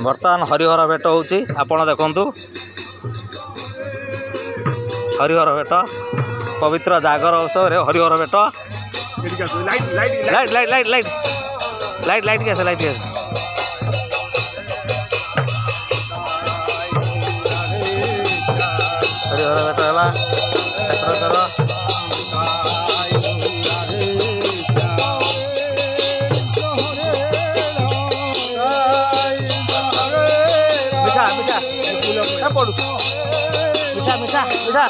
बर्तमान हरिहर भेट होची आपण देखंतु हरिहर भेट पवित्र जागर उत्सव रे हरिहर भेट light light light light light light के लाइट के हरिहर भेट हला क्षेत्र पड़ू मीठा मीठा मीठा